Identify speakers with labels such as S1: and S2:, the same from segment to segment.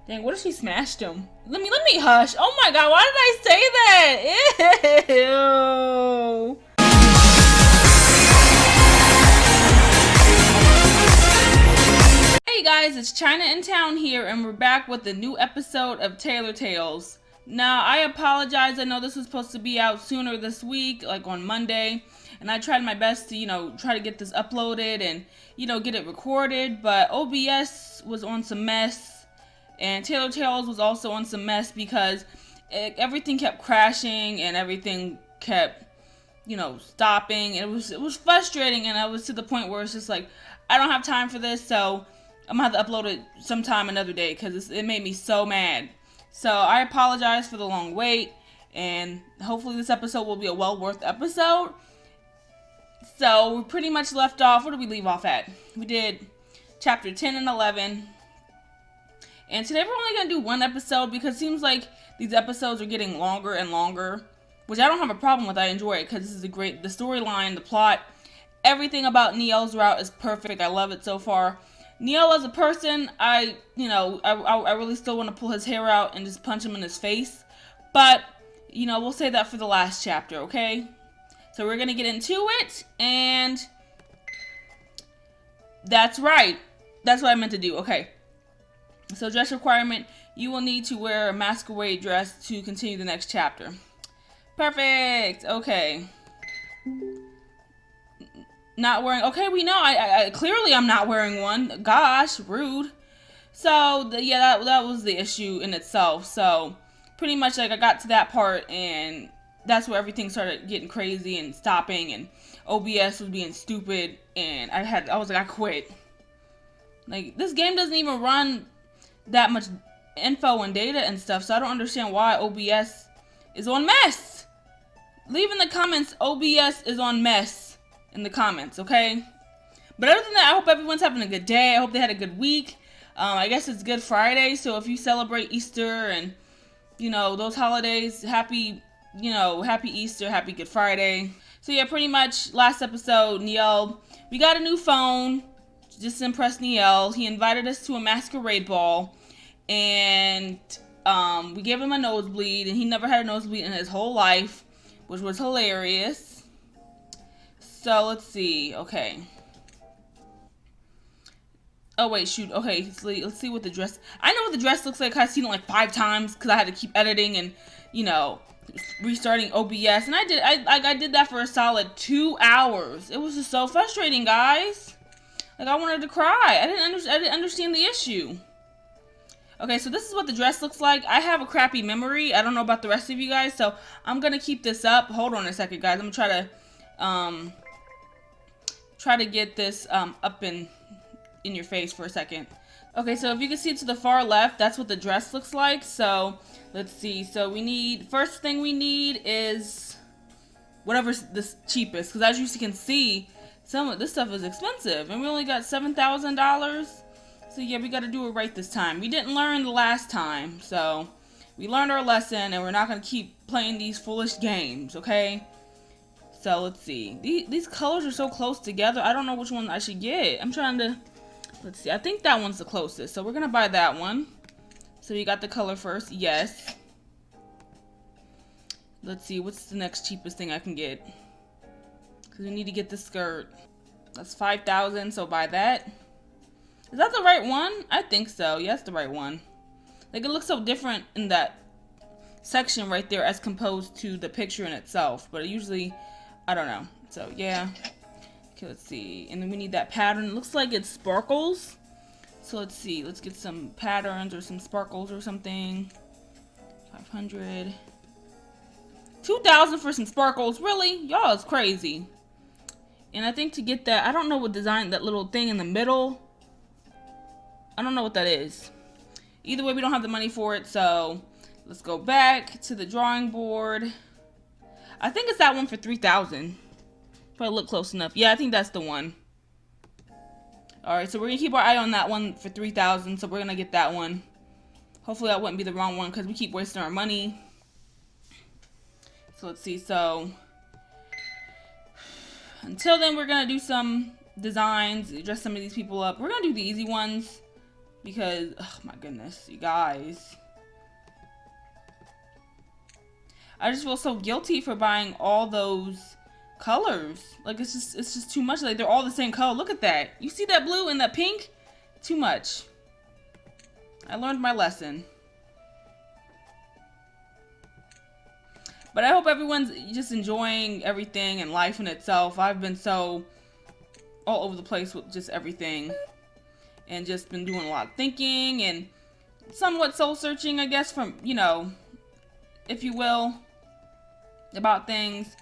S1: Dang, what if she smashed him? Let me hush. Oh my god, why did I say that? Ew. Hey guys, it's China in Town here, and we're back with a new episode of Tailor Tales. Now, I apologize. I know this was supposed to be out sooner this week, like on Monday, and I tried my best to, try to get this uploaded and, get it recorded, but OBS was on some mess. And Tailor Tales was also on some mess because everything kept crashing and everything kept, stopping. And it was frustrating, and I was to the point where it's just like, I don't have time for this, so I'm gonna have to upload it sometime another day because it made me so mad. So I apologize for the long wait, and hopefully this episode will be a well-worth episode. So we pretty much left off. Where did we leave off at? We did chapter 10 and 11. And today we're only going to do one episode because it seems like these episodes are getting longer and longer, which I don't have a problem with. I enjoy it because this is the storyline, the plot, everything about Neil's route is perfect. I love it so far. Neil as a person, I really still want to pull his hair out and just punch him in his face. But, we'll save that for the last chapter, okay? So we're going to get into it, and that's right. That's what I meant to do, okay. So dress requirement, you will need to wear a masquerade dress to continue the next chapter. Perfect. Okay. Not wearing. Okay, we know. I clearly I'm not wearing one. Gosh, rude. So that was the issue in itself. So pretty much I got to that part, and that's where everything started getting crazy and stopping, and OBS was being stupid, and I was like, I quit. Like, this game doesn't even run that much info and data and stuff, so I don't understand why OBS is on mess. Leave in the comments OBS is on mess in the comments, okay? But other than that, I hope everyone's having a good day. I hope they had a good week. I guess it's Good Friday, so if you celebrate Easter and those holidays, happy Easter, happy Good Friday. So yeah, pretty much last episode, Neil, we got a new phone. Just to impress Neil, he invited us to a masquerade ball, and we gave him a nosebleed, and he never had a nosebleed in his whole life, which was hilarious. So let's see. Okay. Oh wait, shoot. Okay, let's see what the dress. I know what the dress looks like. I've seen it like 5 times because I had to keep editing and restarting OBS, and I did that for a solid 2 hours. It was just so frustrating, guys. Like, I wanted to cry. I didn't understand the issue. Okay, so this is what the dress looks like. I have a crappy memory. I don't know about the rest of you guys, so I'm gonna keep this up. Hold on a second, guys. I'm gonna try to get this up in your face for a second. Okay, so if you can see to the far left, that's what the dress looks like. So let's see. So first thing we need is whatever's the cheapest, because as you can see, some of this stuff is expensive, and we only got $7,000. So yeah, we got to do it right this time. We didn't learn the last time, so we learned our lesson, and we're not going to keep playing these foolish games, okay? So let's see. These colors are so close together. I don't know which one I should get. I'm trying to. Let's see. I think that one's the closest, so we're gonna buy that one. So you got the color first. Yes. Let's see. What's the next cheapest thing I can get? Because we need to get the skirt. That's $5,000, so buy that. Is that the right one? I think so. Yeah, that's the right one. Like, it looks so different in that section right there as composed to the picture in itself. But usually, I don't know. So, yeah. Okay, let's see. And then we need that pattern. It looks like it sparkles. So, let's see. Let's get some patterns or some sparkles or something. 500. 2,000 for some sparkles. Really? Y'all is crazy. And I think to get that, I don't know what design, that little thing in the middle. I don't know what that is. Either way, we don't have the money for it, so let's go back to the drawing board. I think it's that one for 3,000. If I look close enough. Yeah, I think that's the one. Alright, so we're going to keep our eye on that one for 3,000, so we're going to get that one. Hopefully that wouldn't be the wrong one, because we keep wasting our money. So let's see, so until then, we're going to do some designs, dress some of these people up. We're going to do the easy ones. because, oh my goodness, you guys. I just feel so guilty for buying all those colors. Like, it's just too much. Like, they're all the same color. Look at that. You see that blue and that pink? Too much. I learned my lesson. But I hope everyone's just enjoying everything and life in itself. I've been so all over the place with just everything. And just been doing a lot of thinking and somewhat soul searching, I guess, from, you know, if you will, about things.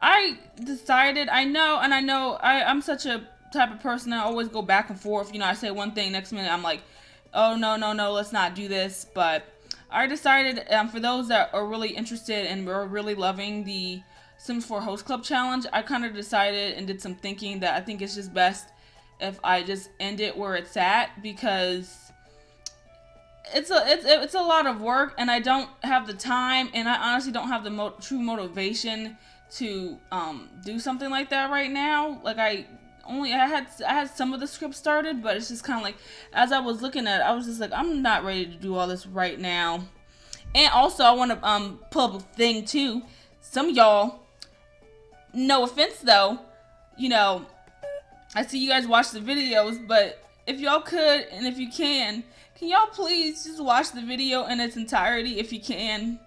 S1: I decided, I'm such a type of person that I always go back and forth. You know, I say one thing, next minute I'm like, oh, no, let's not do this. But I decided, for those that are really interested and are really loving the Sims 4 Host Club Challenge, I kind of decided and did some thinking that I think it's just best if I just end it where it's at, because it's a lot of work and I don't have the time, and I honestly don't have the true motivation to do something like that right now. Like, I had some of the script started, but it's just kind of like, as I was looking at it, I was just like, I'm not ready to do all this right now. And also, I want to pull up a thing too. Some of y'all, no offense though, you know, I see you guys watch the videos, but if y'all could, and if you can y'all please just watch the video in its entirety if you can?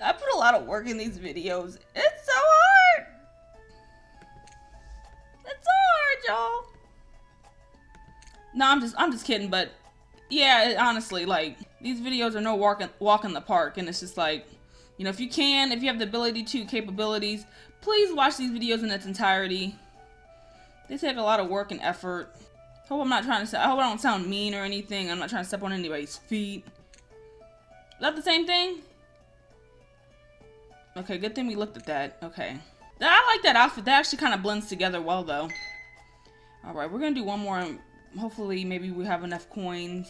S1: I put a lot of work in these videos. It's so hard. It's so hard, y'all. No, I'm just kidding, but yeah, honestly, like, these videos are no walk in the park, and it's just like, you know, if you have the ability to, capabilities, please watch these videos in its entirety. They take a lot of work and effort. I hope I don't sound mean or anything. I'm not trying to step on anybody's feet. Is that the same thing? Okay, good thing we looked at that. Okay. I like that outfit. That actually kind of blends together well, though. Alright, we're going to do one more. And hopefully, maybe we have enough coins.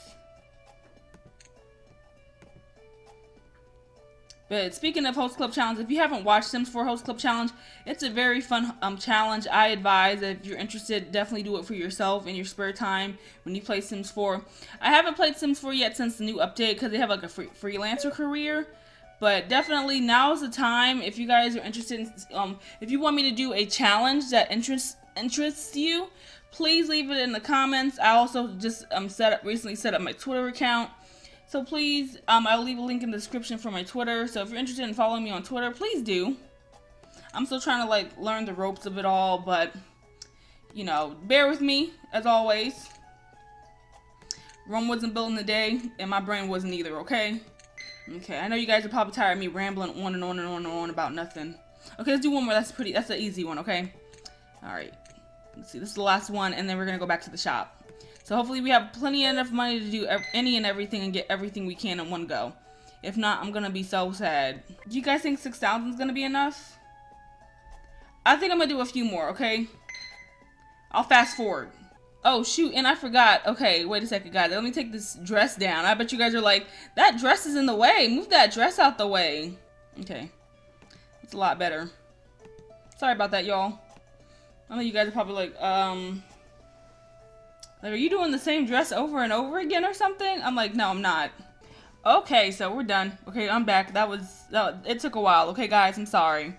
S1: But speaking of Host Club Challenge, if you haven't watched Sims 4 Host Club Challenge, it's a very fun challenge. I advise that if you're interested, definitely do it for yourself in your spare time when you play Sims 4. I haven't played Sims 4 yet since the new update because they have like a freelancer career. But definitely now is the time if you guys are interested in, if you want me to do a challenge that interests you, please leave it in the comments. I also just recently set up my Twitter account. So please, I'll leave a link in the description for my Twitter. So if you're interested in following me on Twitter, please do. I'm still trying to, like, learn the ropes of it all, but, you know, bear with me, as always. Rome wasn't built in a day, and my brain wasn't either, okay? Okay, I know you guys are probably tired of me rambling on and on and on and on about nothing. Okay, let's do one more. That's an easy one, okay? Alright. Let's see, this is the last one, and then we're gonna go back to the shop. So hopefully we have plenty enough money to do any and everything and get everything we can in one go. If not, I'm gonna be so sad. Do you guys think 6,000 is gonna be enough? I think I'm gonna do a few more, okay? I'll fast forward. Oh shoot, and I forgot. Okay, wait a second, guys. Let me take this dress down. I bet you guys are like, that dress is in the way. Move that dress out the way. Okay. It's a lot better. Sorry about that, y'all. I know you guys are probably like, are you doing the same dress over and over again or something? I'm like, no, I'm not. Okay, so we're done. Okay, I'm back. It took a while. Okay, guys, I'm sorry.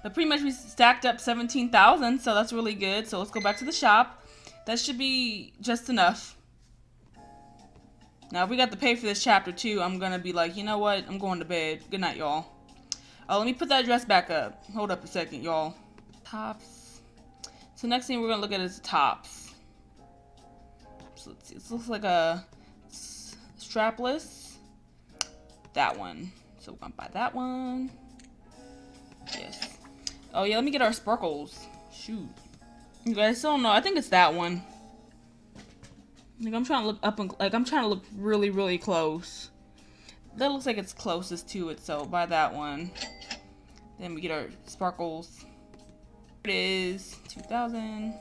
S1: But pretty much we stacked up 17,000, so that's really good. So let's go back to the shop. That should be just enough. Now, if we got to pay for this chapter too, I'm gonna be like, you know what? I'm going to bed. Good night, y'all. Oh, let me put that dress back up. Hold up a second, y'all. Tops. So next thing we're gonna look at is tops. So let's see. This looks like a strapless. That one. So we're gonna buy that one. Yes. Oh yeah, let me get our sparkles. Shoot. You guys still don't know. I think it's that one. Like, I'm trying to look up and I'm trying to look really, really close. That looks like it's closest to it, so buy that one. Then we get our sparkles. Here it is, 2,000.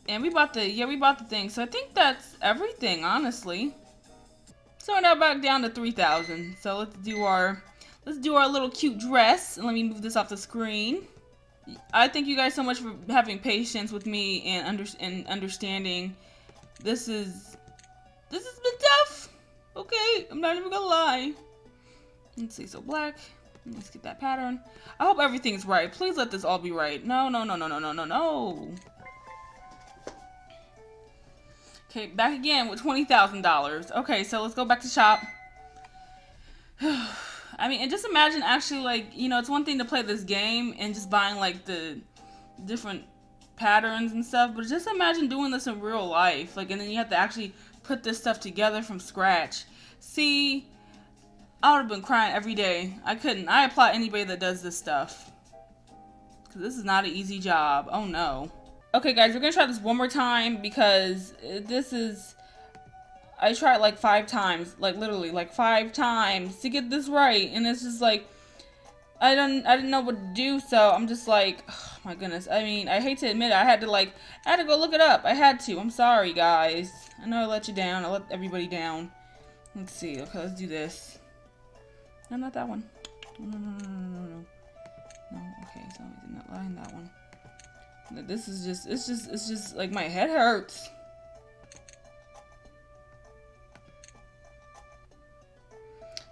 S1: And we bought the thing. So I think that's everything, honestly. So we're now back down to 3,000. So let's do our little cute dress. And let me move this off the screen. I thank you guys so much for having patience with me and understanding. This has been tough. Okay, I'm not even gonna lie. Let's see, so black. Let's get that pattern. I hope everything's right. Please let this all be right. No, no, no, no, no, no, no, no. Okay, back again with $20,000. Okay, so let's go back to shop. I mean, and just imagine actually, like, you know, it's one thing to play this game and just buying, like, the different patterns and stuff, but just imagine doing this in real life. Like, and then you have to actually put this stuff together from scratch. See, I would have been crying every day. I couldn't. I applaud anybody that does this stuff. Because this is not an easy job. Oh, no. Okay, guys, we're going to try this one more time because this is... I tried like 5 times. Like, literally, like 5 times to get this right. And it's just like... I didn't know what to do, so I'm just like... Oh, my goodness. I mean, I hate to admit it. I had to go look it up. I had to. I'm sorry, guys. I know I let you down. I let everybody down. Let's see. Okay, let's do this. No, not that one. No. No, okay, so I did not line that one. This is just, it's just like my head hurts.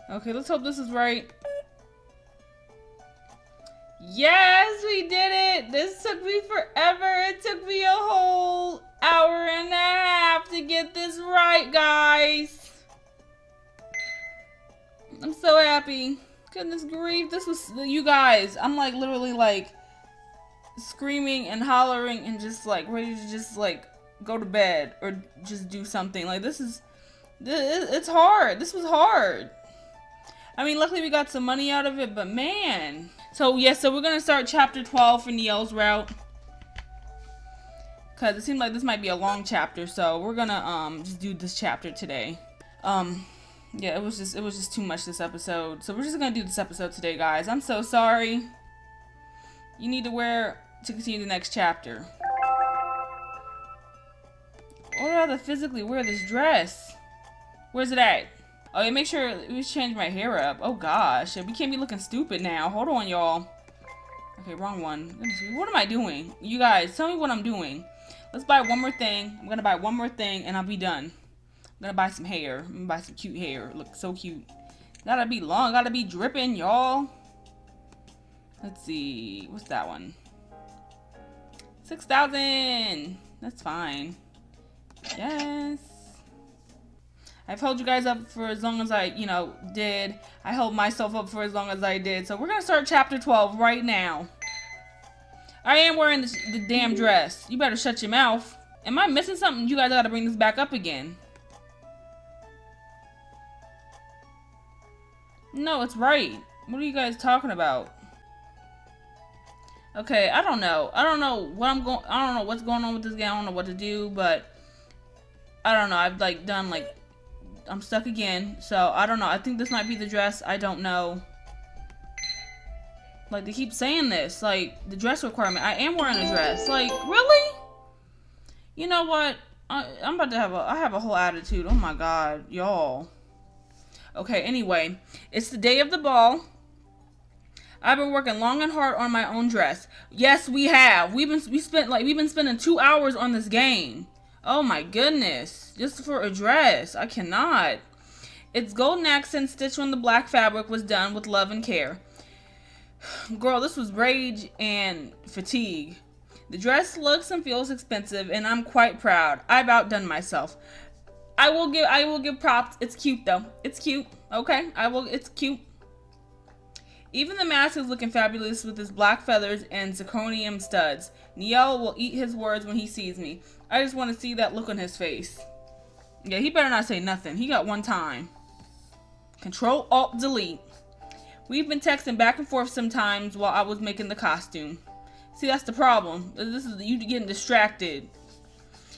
S1: Okay, let's hope this is right. Yes, we did it! This took me forever. It took me a whole hour and a half to get this right, guys. I'm so happy. Goodness grief. This was, you guys, I'm like literally like screaming and hollering and just like ready to just like go to bed or just do something. Like it's hard. This was hard. I mean, luckily we got some money out of it, but man. So yes, so we're gonna start chapter 12 for Neil's route. Cause it seems like this might be a long chapter, so we're gonna just do this chapter today. Yeah, it was just too much this episode. So we're just gonna do this episode today, guys. I'm so sorry. You need to wear to continue the next chapter. Or rather physically wear this dress. Where's it at? Oh yeah, make sure we change my hair up. Oh gosh, we can't be looking stupid now. Hold on, y'all. Okay, wrong one. Goodness, what am I doing? You guys, tell me what I'm doing. Let's buy one more thing. I'm gonna buy one more thing and I'll be done. I'm gonna buy some hair. I'm gonna buy some cute hair. Look so cute. Gotta be long. Gotta be dripping, y'all. Let's see. What's that one? 6,000. That's fine. Yes. I've held you guys up for as long as I, did. I held myself up for as long as I did. So we're gonna start chapter 12 right now. I am wearing the damn dress. You better shut your mouth. Am I missing something? You guys gotta bring this back up again. No, it's right. What are you guys talking about? Okay, I don't know. I don't know what's going on with this game. I don't know what to do, but I don't know. I've I'm stuck again. So I don't know. I think this might be the dress. I don't know. Like, they keep saying this. Like, the dress requirement. I am wearing a dress. Like, really? You know what? I'm about to I have a whole attitude. Oh my god, y'all. Okay, anyway, it's the day of the ball. I've been working long and hard on my own dress. Yes, we have. We've been spending 2 hours on this game. Oh my goodness, just for a dress. I cannot. Its golden accent stitched on the black fabric was done with love and care. Girl, this was rage and fatigue. The dress looks and feels expensive, and I'm quite proud. I've outdone myself. I will give props. It's cute though. It's cute. Okay? It's cute. Even the mask is looking fabulous with his black feathers and zirconium studs. Neil will eat his words when he sees me. I just want to see that look on his face. Yeah, he better not say nothing. He got one time. Control Alt Delete. We've been texting back and forth sometimes while I was making the costume. See, that's the problem. This is you getting distracted.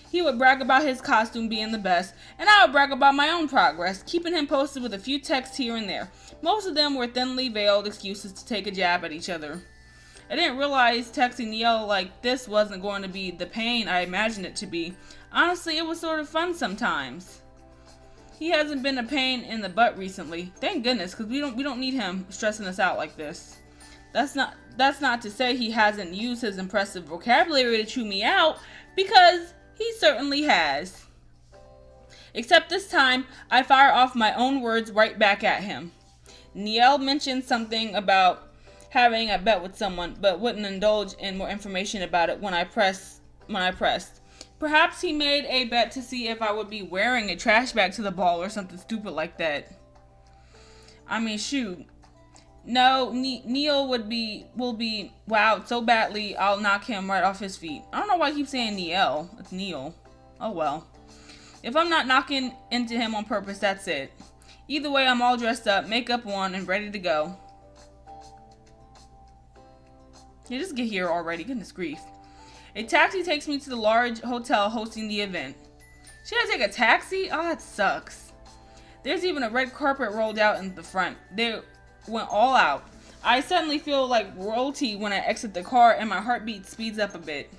S1: He would brag about his costume being the best, and I would brag about my own progress, keeping him posted with a few texts here and there. Most of them were thinly veiled excuses to take a jab at each other. I didn't realize texting Neil like this wasn't going to be the pain I imagined it to be. Honestly, it was sort of fun sometimes. He hasn't been a pain in the butt recently. Thank goodness, because we don't need him stressing us out like this. That's not to say he hasn't used his impressive vocabulary to chew me out, because he certainly has. Except this time, I fire off my own words right back at him. Neil mentioned something about having a bet with someone, but wouldn't indulge in more information about it when I pressed. Perhaps he made a bet to see if I would be wearing a trash bag to the ball or something stupid like that. I mean, shoot. No, Neil will be wowed so badly I'll knock him right off his feet. I don't know why I keep saying Neil. It's Neil. Oh well. If I'm not knocking into him on purpose, that's it. Either way, I'm all dressed up, makeup on, and ready to go. Yeah, just get here already. Goodness grief. A taxi takes me to the large hotel hosting the event. Should I take a taxi? Oh, that sucks. There's even a red carpet rolled out in the front. They went all out. I suddenly feel like royalty when I exit the car and my heartbeat speeds up a bit.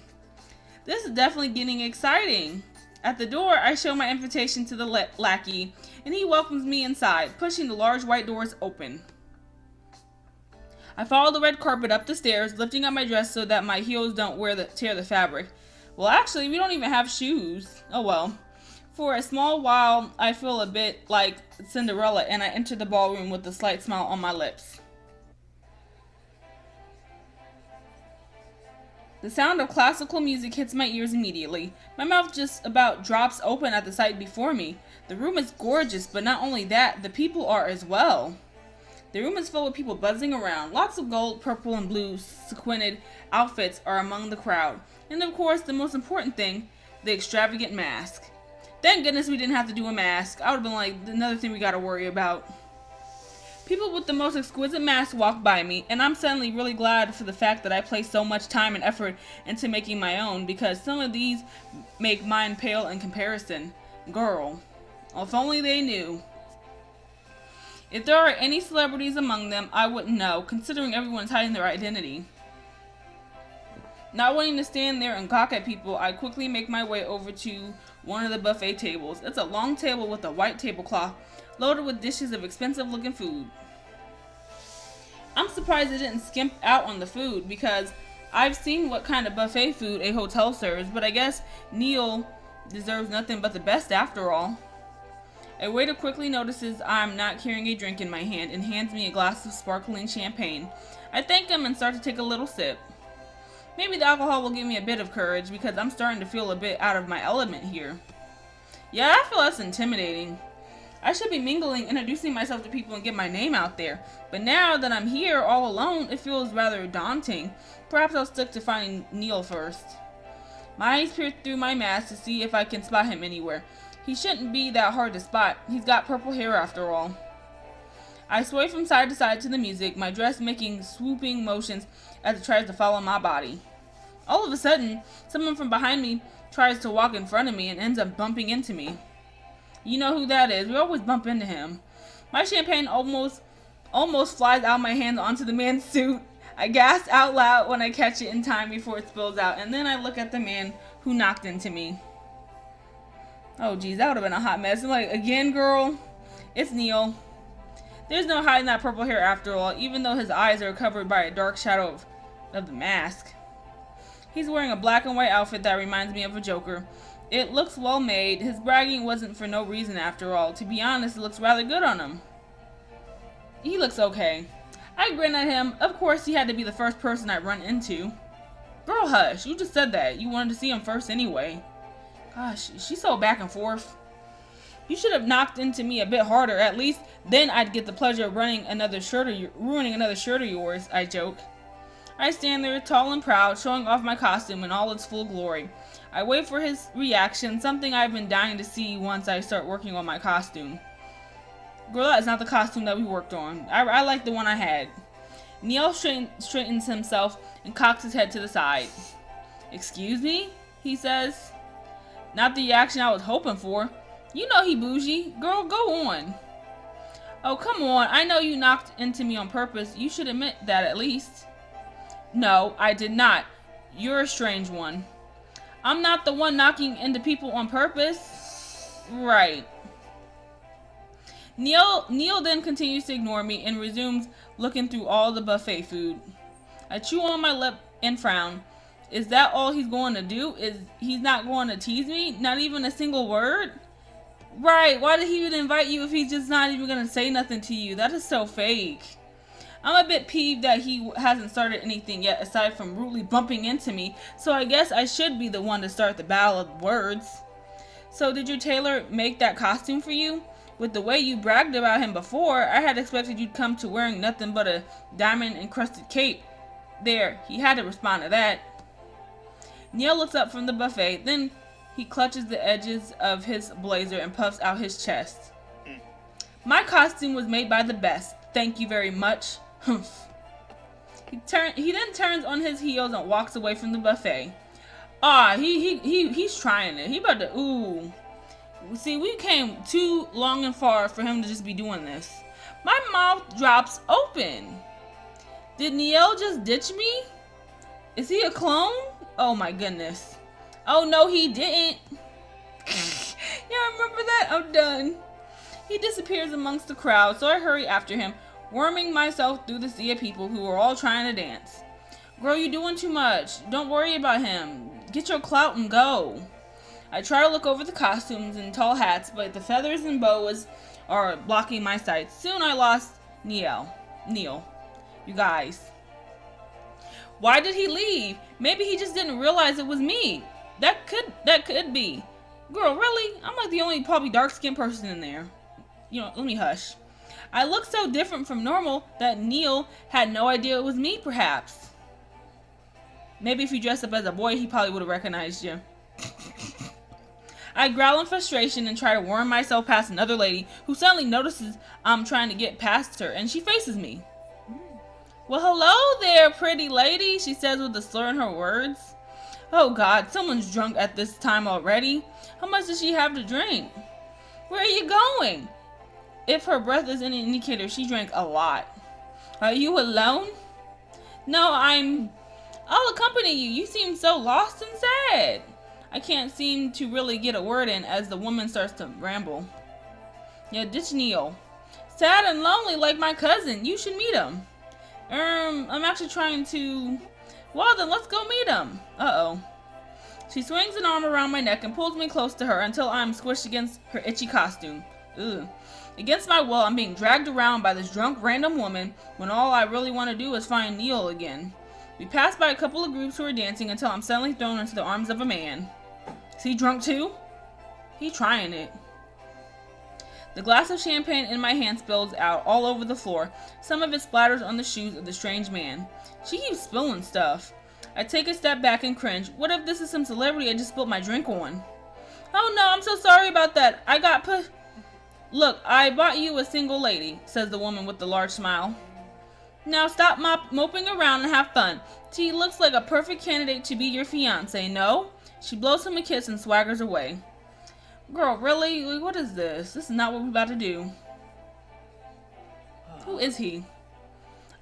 S1: This is definitely getting exciting. At the door, I show my invitation to the lackey, and he welcomes me inside, pushing the large white doors open. I follow the red carpet up the stairs, lifting up my dress so that my heels don't tear the fabric. Well, actually, we don't even have shoes. Oh well. For a small while, I feel a bit like Cinderella, and I enter the ballroom with a slight smile on my lips. The sound of classical music hits my ears immediately. My mouth just about drops open at the sight before me. The room is gorgeous, but not only that, the people are as well. The room is full with people buzzing around. Lots of gold, purple, and blue sequined outfits are among the crowd. And of course, the most important thing, the extravagant mask. Thank goodness we didn't have to do a mask. I would have been like, another thing we gotta worry about. People with the most exquisite masks walk by me, and I'm suddenly really glad for the fact that I placed so much time and effort into making my own, because some of these make mine pale in comparison. Girl, if only they knew. If there are any celebrities among them, I wouldn't know, considering everyone's hiding their identity. Not wanting to stand there and gawk at people, I quickly make my way over to one of the buffet tables. It's a long table with a white tablecloth loaded with dishes of expensive looking food. I'm surprised it didn't skimp out on the food, because I've seen what kind of buffet food a hotel serves, but I guess Neil deserves nothing but the best after all. A waiter quickly notices I'm not carrying a drink in my hand and hands me a glass of sparkling champagne. I thank him and start to take a little sip. Maybe the alcohol will give me a bit of courage, because I'm starting to feel a bit out of my element here. Yeah, I feel less intimidating. I should be mingling, introducing myself to people, and get my name out there. But now that I'm here all alone, it feels rather daunting. Perhaps I'll stick to finding Neil first. My eyes peer through my mask to see if I can spot him anywhere. He shouldn't be that hard to spot. He's got purple hair after all. I sway from side to side to the music, my dress making swooping motions as it tries to follow my body. All of a sudden, someone from behind me tries to walk in front of me and ends up bumping into me. You know who that is. We always bump into him. My champagne almost flies out of my hand onto the man's suit. I gasp out loud when I catch it in time before it spills out, and then I look at the man who knocked into me. Oh geez, that would have been a hot mess. I'm like, again, girl? It's Neil. There's no hiding that purple hair after all, even though his eyes are covered by a dark shadow of the mask. He's wearing a black and white outfit that reminds me of a Joker. It looks well made. His bragging wasn't for no reason after all. To be honest, it looks rather good on him. He looks okay. I grin at him. Of course, he had to be the first person I'd run into. Girl, hush. You just said that. You wanted to see him first anyway. Gosh, she's so back and forth. You should have knocked into me a bit harder. At least then I'd get the pleasure of ruining another shirt of yours, I joke. I stand there, tall and proud, showing off my costume in all its full glory. I wait for his reaction, something I've been dying to see once I start working on my costume. Girl, that is not the costume that we worked on. I like the one I had. Neil straightens himself and cocks his head to the side. Excuse me? He says. Not the reaction I was hoping for. You know he bougie. Girl, go on. Oh, come on. I know you knocked into me on purpose. You should admit that at least. No, I did not. You're a strange one. I'm not the one knocking into people on purpose. Right. Neil then continues to ignore me and resumes looking through all the buffet food. I chew on my lip and frown. Is that all he's going to do? Is he's not going to tease me? Not even a single word? Right, why did he even invite you if he's just not even going to say nothing to you? That is so fake. I'm a bit peeved that he hasn't started anything yet aside from rudely bumping into me, so I guess I should be the one to start the battle of words. So did your tailor make that costume for you? With the way you bragged about him before, I had expected you'd come to wearing nothing but a diamond-encrusted cape. There, he had to respond to that. Neil looks up from the buffet, then he clutches the edges of his blazer and puffs out his chest. My costume was made by the best. Thank you very much. Humph. He then turns on his heels and walks away from the buffet. He's trying it. He about to, ooh. See, we came too long and far for him to just be doing this. My mouth drops open. Did Neil just ditch me? Is he a clone? Oh my goodness. Oh no, he didn't. Yeah, remember that? I'm done. He disappears amongst the crowd, so I hurry after him, worming myself through the sea of people who are all trying to dance. Girl, you doing too much. Don't worry about him. Get your clout and go. I try to look over the costumes and tall hats, but the feathers and boas are blocking my sight. Soon I lost Neil. You guys. Why did he leave? Maybe he just didn't realize it was me. That could be. Girl, really? I'm like the only probably dark-skinned person in there. You know, let me hush. I look so different from normal that Neil had no idea it was me, perhaps. Maybe if you dressed up as a boy, he probably would have recognized you. I growl in frustration and try to worm myself past another lady who suddenly notices I'm trying to get past her, and she faces me. Well, hello there, pretty lady, she says with a slur in her words. Oh God, someone's drunk at this time already. How much does she have to drink? Where are you going? If her breath is any indicator, she drank a lot. Are you alone? No, I'll accompany you. You seem so lost and sad. I can't seem to really get a word in as the woman starts to ramble. Yeah, ditch Neil. Sad and lonely like my cousin. You should meet him. I'm actually trying to... Well, then let's go meet him. Uh-oh. She swings an arm around my neck and pulls me close to her until I'm squished against her itchy costume. Ugh. Against my will, I'm being dragged around by this drunk random woman when all I really want to do is find Neil again. We pass by a couple of groups who are dancing until I'm suddenly thrown into the arms of a man. Is he drunk too? He trying it. The glass of champagne in my hand spills out all over the floor. Some of it splatters on the shoes of the strange man. She keeps spilling stuff. I take a step back and cringe. What if this is some celebrity I just spilled my drink on? Oh no, I'm so sorry about that. I got put... Look, I bought you a single lady, says the woman with the large smile. Now stop moping around and have fun. She looks like a perfect candidate to be your fiancé, no? She blows him a kiss and swaggers away. Girl, really? What is this? This is not what we're about to do. Who is he?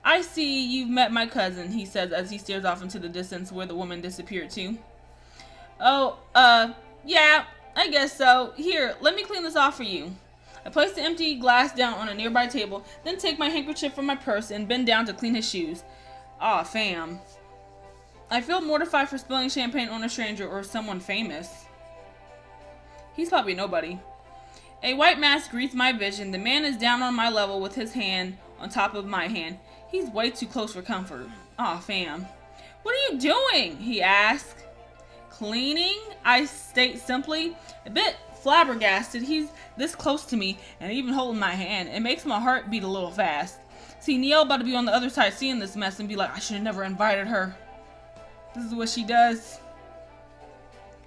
S1: I see you've met my cousin, he says as he stares off into the distance where the woman disappeared to. Oh, yeah, I guess so. Here, let me clean this off for you. I place the empty glass down on a nearby table, then take my handkerchief from my purse and bend down to clean his shoes. Aw, fam. I feel mortified for spilling champagne on a stranger or someone famous. He's probably nobody. A white mask greets my vision. The man is down on my level with his hand on top of my hand. He's way too close for comfort. Aw, fam. What are you doing? He asks. Cleaning, I state simply. A bit flabbergasted. He's this close to me and even holding my hand. It makes my heart beat a little fast. See, Neil about to be on the other side seeing this mess and be like, I should have never invited her. This is what she does.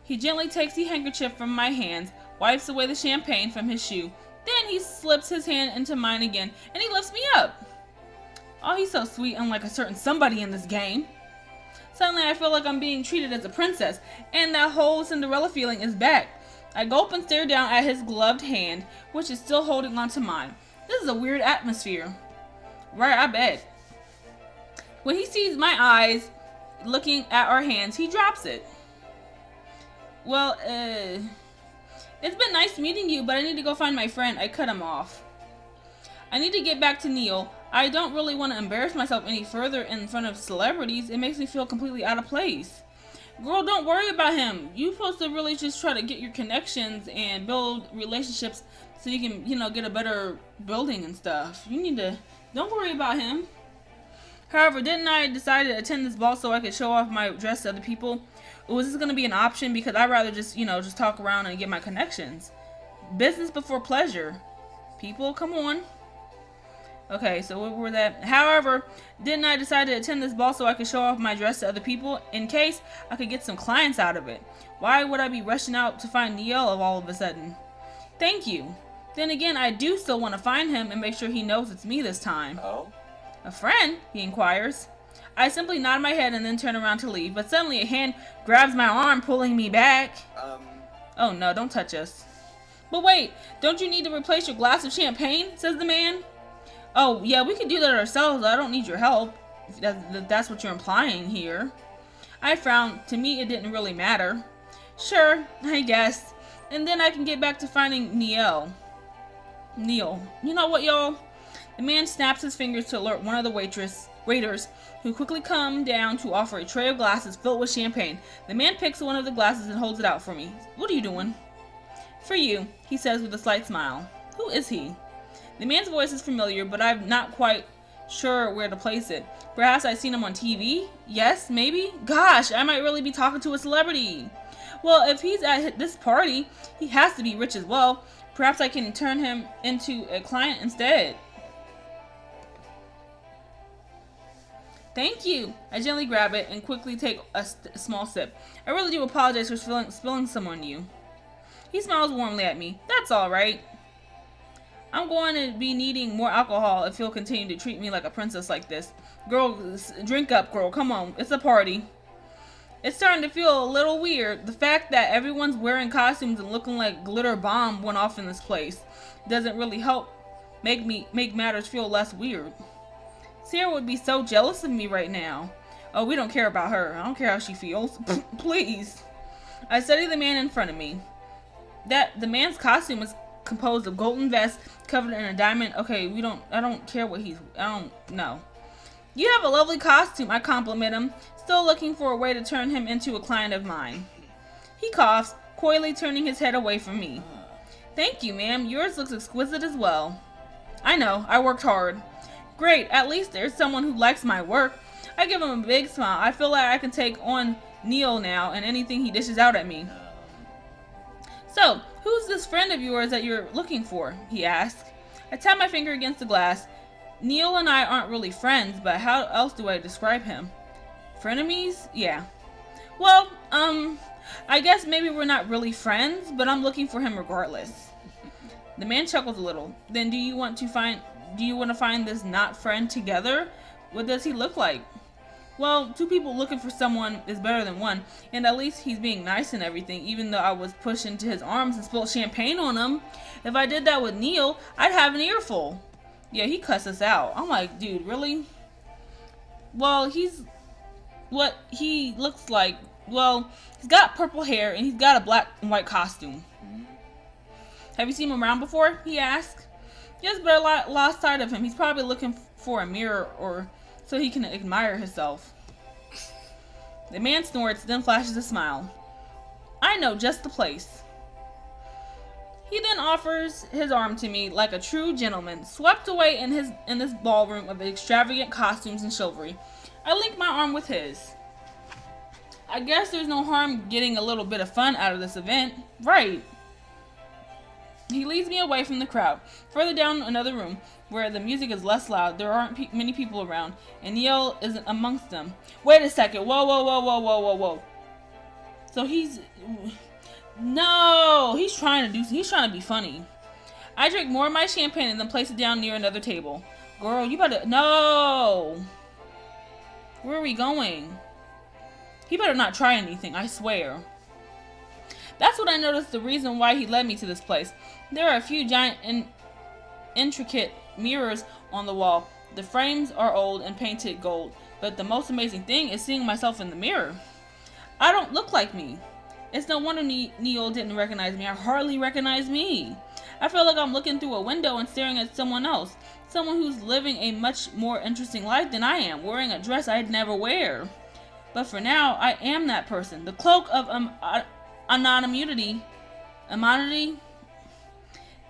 S1: He gently takes the handkerchief from my hands, wipes away the champagne from his shoe. Then he slips his hand into mine again, and he lifts me up. Oh, he's so sweet, unlike a certain somebody in this game. Suddenly, I feel like I'm being treated as a princess, and that whole Cinderella feeling is back. I gulp and stare down at his gloved hand, which is still holding onto mine. This is a weird atmosphere. Right, I bet. When he sees my eyes looking at our hands, he drops it. Well, it's been nice meeting you, but I need to go find my friend. I cut him off. I need to get back to Neil. I don't really want to embarrass myself any further in front of celebrities. It makes me feel completely out of place. Girl, don't worry about him. You're supposed to really just try to get your connections and build relationships so you can, get a better building and stuff. Don't worry about him. However, didn't I decide to attend this ball so I could show off my dress to other people? Or was this going to be an option? Because I'd rather just talk around and get my connections. Business before pleasure. People, come on. Okay, so what were that? However, didn't I decide to attend this ball so I could show off my dress to other people in case I could get some clients out of it? Why would I be rushing out to find Neil all of a sudden? Thank you. Then again, I do still want to find him and make sure he knows it's me this time.
S2: Oh?
S1: A friend? He inquires. I simply nod my head and then turn around to leave, but suddenly a hand grabs my arm, pulling me back. Oh no, don't touch us. But wait, don't you need to replace your glass of champagne? Says the man. Oh, yeah, we can do that ourselves. I don't need your help. If that's what you're implying here. I frowned. To me, it didn't really matter. Sure, I guess. And then I can get back to finding Neil. You know what, y'all? The man snaps his fingers to alert one of the waiters, who quickly come down to offer a tray of glasses filled with champagne. The man picks one of the glasses and holds it out for me. What are you doing? For you, he says with a slight smile. Who is he? The man's voice is familiar, but I'm not quite sure where to place it. Perhaps I've seen him on TV? Yes, maybe? Gosh, I might really be talking to a celebrity. Well, if he's at this party, he has to be rich as well. Perhaps I can turn him into a client instead. Thank you. I gently grab it and quickly take a small sip. I really do apologize for spilling some on you. He smiles warmly at me. That's all right. I'm going to be needing more alcohol if he'll continue to treat me like a princess like this. Girl, drink up, girl. Come on. It's a party. It's starting to feel a little weird. The fact that everyone's wearing costumes and looking like glitter bomb went off in this place doesn't really help make matters feel less weird. Sarah would be so jealous of me right now. Oh, we don't care about her. I don't care how she feels. Please. I study the man in front of me. The man's costume is composed of golden vest covered in a diamond. Okay, I don't care what I don't know. You have a lovely costume, I compliment him, still looking for a way to turn him into a client of mine. He coughs, coyly turning his head away from me. Thank you, ma'am. Yours looks exquisite as well. I know, I worked hard. Great, at least there's someone who likes my work. I give him a big smile. I feel like I can take on Neil now and anything he dishes out at me. So, who's this friend of yours that you're looking for? He asked. I tap my finger against the glass. Neil and I aren't really friends, but how else do I describe him? Frenemies? Yeah. Well, I guess maybe we're not really friends, but I'm looking for him regardless. The man chuckles a little. Then do you want to find this not friend together? What does he look like? Well, two people looking for someone is better than one, and at least he's being nice and everything, even though I was pushed into his arms and spilled champagne on him. If I did that with Neil, I'd have an earful. Yeah, he cussed us out. I'm like, dude, really? Well, he's what he looks like. Well, he's got purple hair and he's got a black and white costume. Have you seen him around before? He asked. Yes, but I lost sight of him. He's probably looking for a mirror or so he can admire himself. The man snorts, then flashes a smile. I know just the place. He then offers his arm to me like a true gentleman, swept away in this ballroom of extravagant costumes and chivalry. I link my arm with his. I guess there's no harm getting a little bit of fun out of this event, right? He leads me away from the crowd, further down another room, where the music is less loud. There aren't many people around, and Neil isn't amongst them. Wait a second. Whoa. So he's trying to be funny. I drink more of my champagne and then place it down near another table. Girl, you better, no. Where are we going? He better not try anything, I swear. That's what I noticed the reason why he led me to this place. There are a few giant and intricate mirrors on the wall. The frames are old and painted gold, but the most amazing thing is seeing myself in the mirror. I don't look like me. It's no wonder Neil didn't recognize me. I hardly recognize me. I feel like I'm looking through a window and staring at someone else. Someone who's living a much more interesting life than I am, wearing a dress I'd never wear. But for now, I am that person. The cloak of anonymity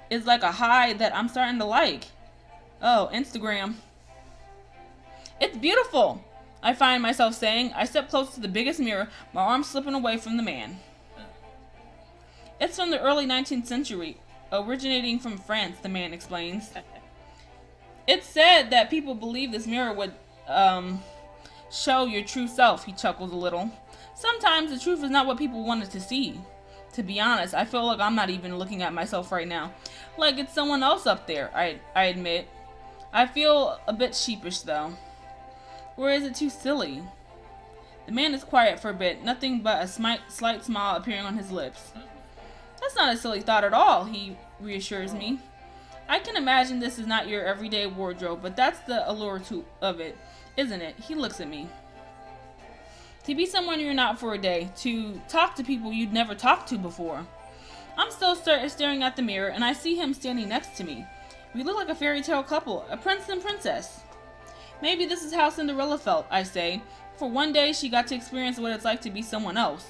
S1: is like a hide that I'm starting to like. Oh, Instagram. It's beautiful, I find myself saying. I step close to the biggest mirror, my arm slipping away from the man. It's from the early 19th century, originating from France, the man explains. It's said that people believe this mirror would show your true self, he chuckles a little. Sometimes the truth is not what people wanted to see. To be honest, I feel like I'm not even looking at myself right now. Like it's someone else up there, I admit. I feel a bit sheepish though. Or is it too silly? The man is quiet for a bit, nothing but a slight smile appearing on his lips. That's not a silly thought at all, he reassures me. I can imagine this is not your everyday wardrobe, but that's the allure of it, isn't it? He looks at me. To be someone you're not for a day, to talk to people you'd never talked to before. I'm still staring at the mirror, and I see him standing next to me. We look like a fairy tale couple, a prince and princess. Maybe this is how Cinderella felt, I say. For one day, she got to experience what it's like to be someone else.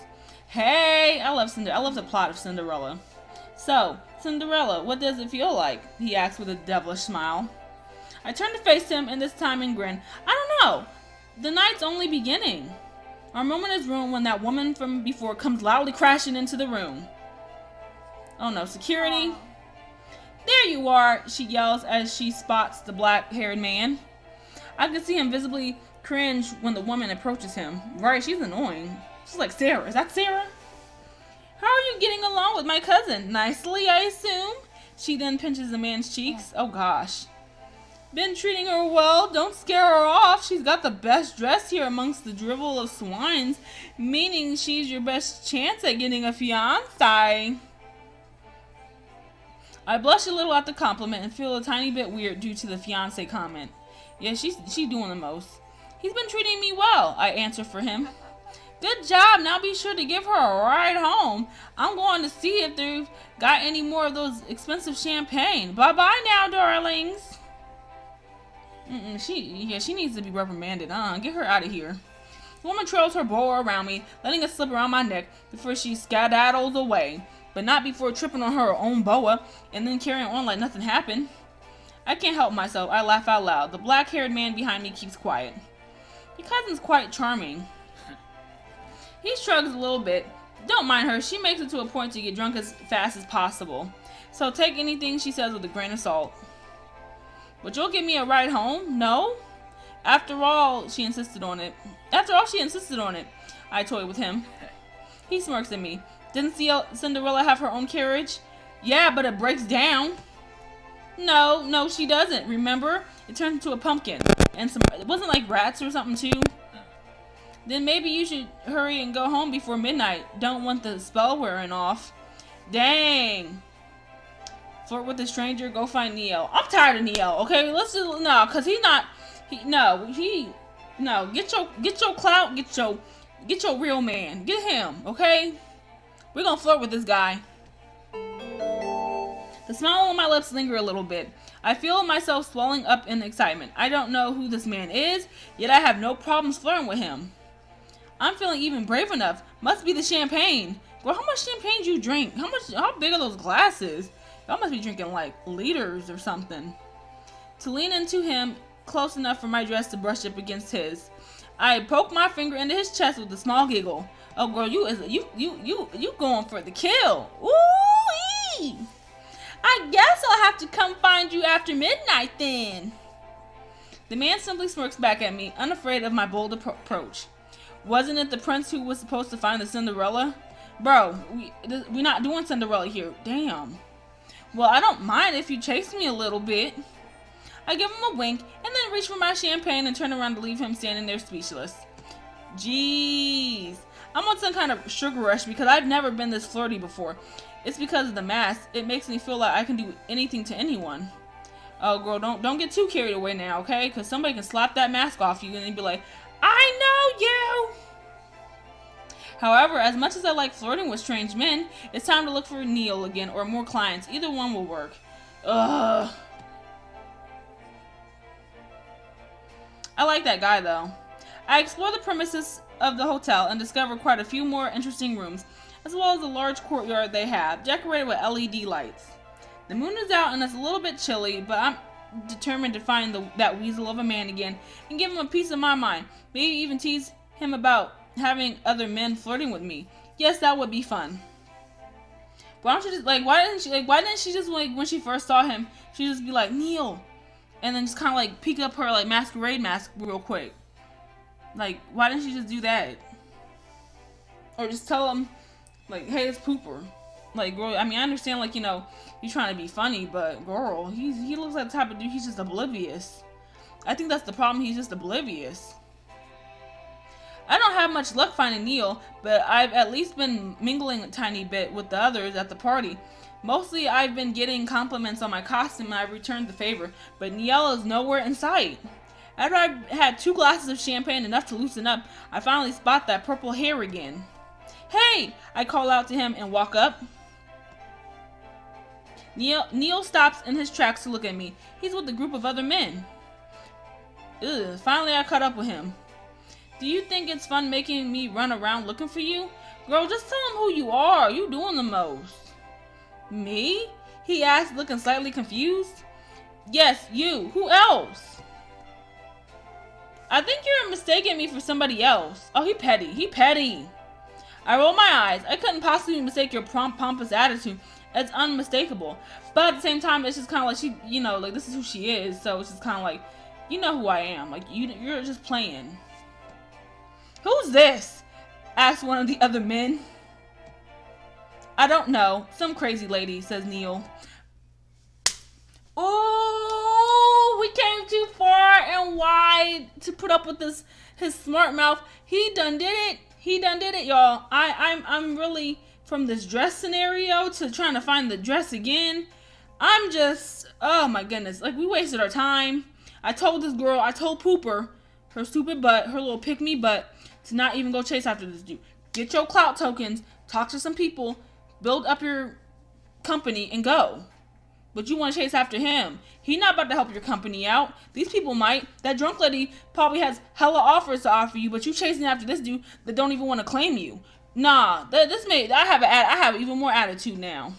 S1: Hey, I love the plot of Cinderella. So, Cinderella, what does it feel like? He asks with a devilish smile. I turn to face him, and this time and grin. I don't know. The night's only beginning. Our moment is ruined when that woman from before comes loudly crashing into the room. Oh no, security. There you are, she yells as she spots the black-haired man. I can see him visibly cringe when the woman approaches him. Right, she's annoying. She's like, Sarah, is that Sarah? How are you getting along with my cousin? Nicely, I assume? She then pinches the man's cheeks. Oh gosh. Been treating her well, don't scare her off. She's got the best dress here amongst the dribble of swines, meaning she's your best chance at getting a fiancé. I blush a little at the compliment and feel a tiny bit weird due to the fiancé comment. Yeah, she's doing the most. He's been treating me well, I answer for him. Good job, now be sure to give her a ride home. I'm going to see if they've got any more of those expensive champagne. Bye-bye now, darlings. She needs to be reprimanded. Get her out of here. The woman trails her boa around me, letting it slip around my neck before she skedaddles away. But not before tripping on her own boa and then carrying on like nothing happened. I can't help myself. I laugh out loud. The black-haired man behind me keeps quiet. Your cousin's quite charming. He shrugs a little bit. Don't mind her. She makes it to a point to get drunk as fast as possible. So take anything she says with a grain of salt. But you'll give me a ride home? No? After all, she insisted on it. I toy with him. He smirks at me. Didn't Cinderella have her own carriage? Yeah, but it breaks down. No, she doesn't. Remember? It turns into a pumpkin. And it wasn't like rats or something too. Then maybe you should hurry and go home before midnight. Don't want the spell wearing off. Dang. Flirt with a stranger, go find Neo. I'm tired of Neo, okay? Let's just, no, cause he's not, get your clout, get your real man. Get him, okay? We're gonna flirt with this guy. The smile on my lips linger a little bit. I feel myself swelling up in excitement. I don't know who this man is, yet I have no problems flirting with him. I'm feeling even brave enough. Must be the champagne. Girl, how much champagne do you drink? How big are those glasses? Y'all must be drinking like liters or something. To lean into him close enough for my dress to brush up against his. I poke my finger into his chest with a small giggle. Oh girl, you going for the kill. Ooh-ee. I guess I'll have to come find you after midnight then. The man simply smirks back at me, unafraid of my bold approach. Wasn't it the prince who was supposed to find the Cinderella? Bro, we're not doing Cinderella here. Damn. Well, I don't mind if you chase me a little bit. I give him a wink and then reach for my champagne and turn around to leave him standing there speechless. Jeez. I'm on some kind of sugar rush because I've never been this flirty before. It's because of the mask. It makes me feel like I can do anything to anyone. Oh, girl, don't get too carried away now, okay? Because somebody can slap that mask off you and then be like, I know you! However, as much as I like flirting with strange men, it's time to look for Neil again or more clients. Either one will work. Ugh. I like that guy though. I explore the premises of the hotel and discover quite a few more interesting rooms, as well as the large courtyard they have, decorated with LED lights. The moon is out and it's a little bit chilly, but I'm determined to find that weasel of a man again and give him a piece of my mind. Maybe even tease him about having other men flirting with me. Yes, that would be fun. Why don't you just, why didn't she just, when she first saw him, she just be like, Neil, and then just kind of peek up her masquerade mask real quick. Why didn't she just do that? Or just tell him, hey, it's Pooper. Girl, I mean, I understand, you're trying to be funny, but girl, he looks like the type of dude, he's just oblivious. I think that's the problem, he's just oblivious. I don't have much luck finding Neil, but I've at least been mingling a tiny bit with the others at the party. Mostly I've been getting compliments on my costume and I've returned the favor, but Neil is nowhere in sight. After I've had 2 glasses of champagne, enough to loosen up, I finally spot that purple hair again. Hey! I call out to him and walk up. Neil stops in his tracks to look at me. He's with a group of other men. Ugh, finally I caught up with him. Do you think it's fun making me run around looking for you? Girl, just tell him who you are. You doing the most. Me? He asked, looking slightly confused. Yes, you. Who else? I think you're mistaking me for somebody else. Oh, he petty. He petty. I roll my eyes. I couldn't possibly mistake your pompous attitude. It's unmistakable. But at the same time, it's just kind of she, this is who she is. So it's just kind of you know who I am. You're just playing. Who's this? Asked one of the other men. I don't know. Some crazy lady, says Neil. Oh, we came too far and wide to put up with his smart mouth. He done did it. He done did it, y'all. I'm really, from this dress scenario to trying to find the dress again, I'm just, oh my goodness. We wasted our time. I told Pooper, her stupid butt, her little pick-me butt, to not even go chase after this dude. Get your clout tokens, talk to some people, build up your company, and go. But you want to chase after him. He not about to help your company out. These people might. That drunk lady probably has hella offers to offer you, but you chasing after this dude that don't even want to claim you. Nah, I have even more attitude now.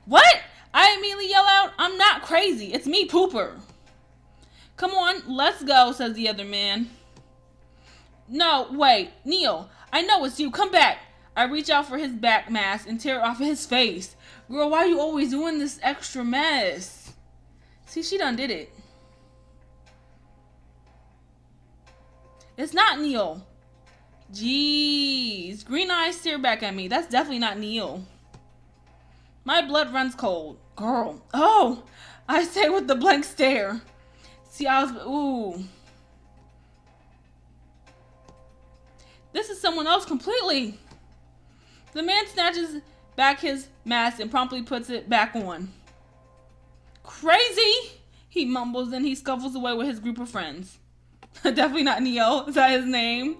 S1: What? I immediately yell out, I'm not crazy. It's me, Pooper. Come on, let's go, says the other man. No, wait, Neil, I know it's you. Come back. I reach out for his back mask and tear it off of his face. Girl, why are you always doing this extra mess? See, she done did it. It's not Neil. Jeez. Green eyes stare back at me. That's definitely not Neil. My blood runs cold. Girl. Oh, I say with the blank stare. See, ooh. This is someone else completely. The man snatches back his mask and promptly puts it back on. Crazy, he mumbles, and he scuffles away with his group of friends. Definitely not Neil. Is that his name?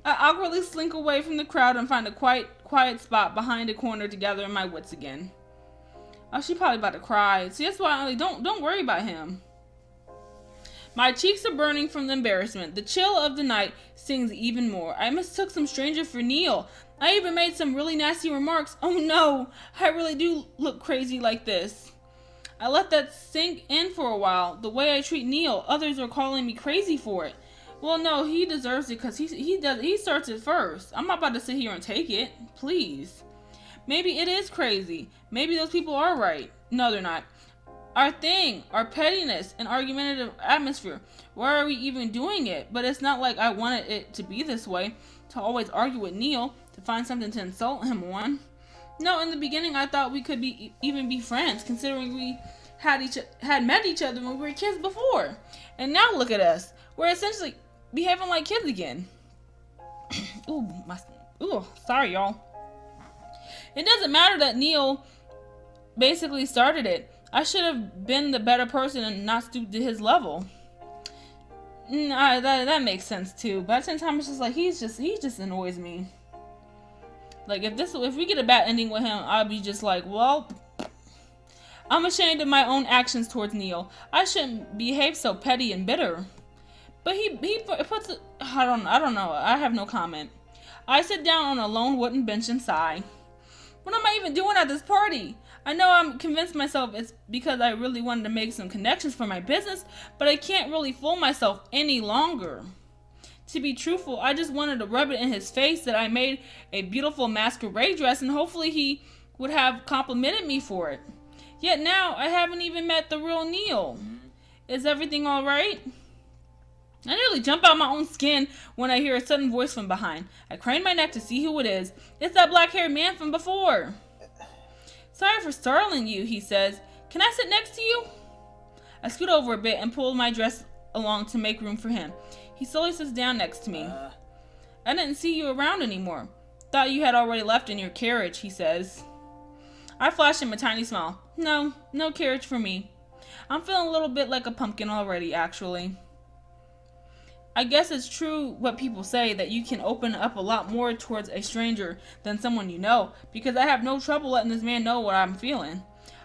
S1: I awkwardly slink away from the crowd and find a quiet spot behind a corner to gather my wits again. Oh, she probably about to cry. See, that's why don't worry about him. My cheeks are burning from the embarrassment. The chill of the night stings even more. I mistook some stranger for Neil. I even made some really nasty remarks. Oh no, I really do look crazy like this. I let that sink in for a while. The way I treat Neil, others are calling me crazy for it. Well, no, he deserves it because he starts it first. I'm not about to sit here and take it. Please. Maybe it is crazy. Maybe those people are right. No, they're not. Our pettiness and argumentative atmosphere. Why are we even doing it? But it's not like I wanted it to be this way. To always argue with Neil, to find something to insult him on. No, in the beginning I thought we could even be friends, considering we had met each other when we were kids before. And now look at us. We're essentially behaving like kids again. Ooh, sorry y'all. It doesn't matter that Neil basically started it. I should have been the better person and not stooped to his level. That makes sense too. But at the same time, it's just he just annoys me. If we get a bad ending with him, I'll be just like, well, I'm ashamed of my own actions towards Neil. I shouldn't behave so petty and bitter. But he puts it, I don't know. I have no comment. I sit down on a lone wooden bench and sigh. What am I even doing at this party? I know I'm convinced myself it's because I really wanted to make some connections for my business, but I can't really fool myself any longer. To be truthful, I just wanted to rub it in his face that I made a beautiful masquerade dress and hopefully he would have complimented me for it. Yet now I haven't even met the real Neil. Is everything alright? I nearly jump out my own skin when I hear a sudden voice from behind. I crane my neck to see who it is. It's that black-haired man from before. Sorry for startling you, he says. Can I sit next to you? I scoot over a bit and pull my dress along to make room for him. He slowly sits down next to me. I didn't see you around anymore. Thought you had already left in your carriage, he says. I flash him a tiny smile. No carriage for me. I'm feeling a little bit like a pumpkin already, actually. I guess it's true what people say that you can open up a lot more towards a stranger than someone you know, because I have no trouble letting this man know what I'm feeling.